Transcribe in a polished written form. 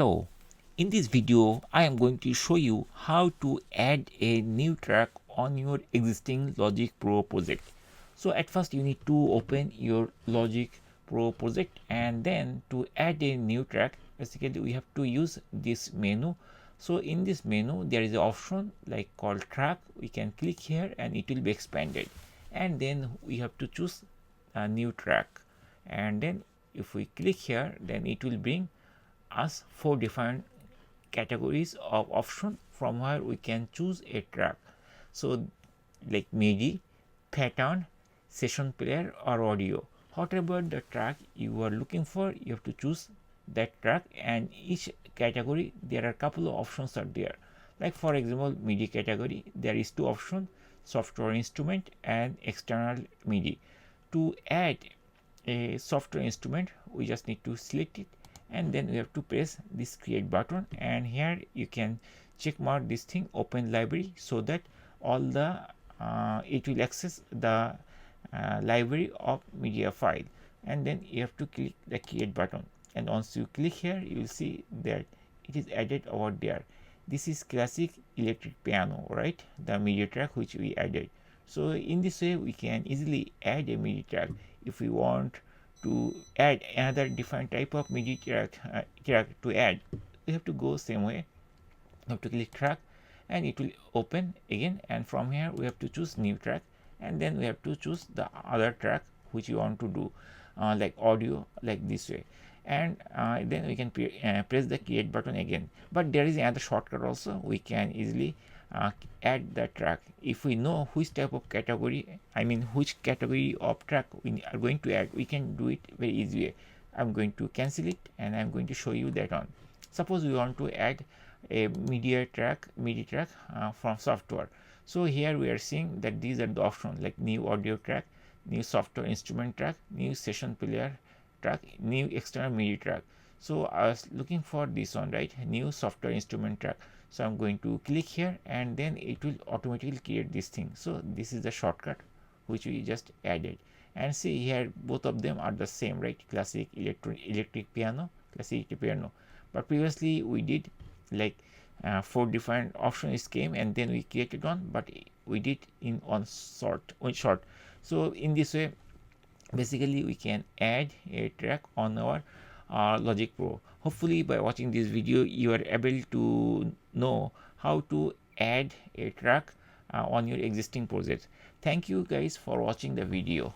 So in this video I am going to show you how to add a new track on your existing Logic Pro project. So at first you need to open your Logic Pro project, and then to add a new track, basically we have to use this menu. So in this menu there is an option like called track. We can click here and it will be expanded, and then we have to choose a new track, and then if we click here then it will bring us 4 different categories of option from where we can choose a track. So like MIDI, pattern, session player or audio. Whatever the track you are looking for, you have to choose that track, and each category there are a couple of options are there. Like for example MIDI category, there is 2 options, software instrument and external MIDI. To add a software instrument we just need to select it, and then we have to press this create button, and here you can check mark this thing open library, so that all the it will access the library of media file, and then you have to click the create button, and once you click here you will see that it is added over there. This is classic electric piano, right? The media track which we added. So in this way we can easily add a MIDI track. If we want to add another different type of MIDI track, to add, we have to go same way. We have to click track and it will open again, and from here we have to choose new track, and then we have to choose the other track which you want to do, like audio, like this way, and then we can press the create button again. But there is another shortcut also. We can easily add the track if we know which type of category, which category of track we are going to add. We can do it very easily. I'm going to cancel it and I'm going to show you that on. Suppose we want to add a MIDI track from software. So here we are seeing that these are the options like new audio track, new software instrument track, new session player track, new external MIDI track. So I was looking for this one, right? New software instrument track. So I'm going to click here, and then it will automatically create this thing. So this is the shortcut which we just added, and see here both of them are the same, right? Classic electric piano, classic piano. But previously we did like 4 different options came, and then we created one, but we did in one short. So in this way basically we can add a track on our Logic Pro. Hopefully by watching this video you are able to know how to add a track on your existing project. Thank you guys for watching the video.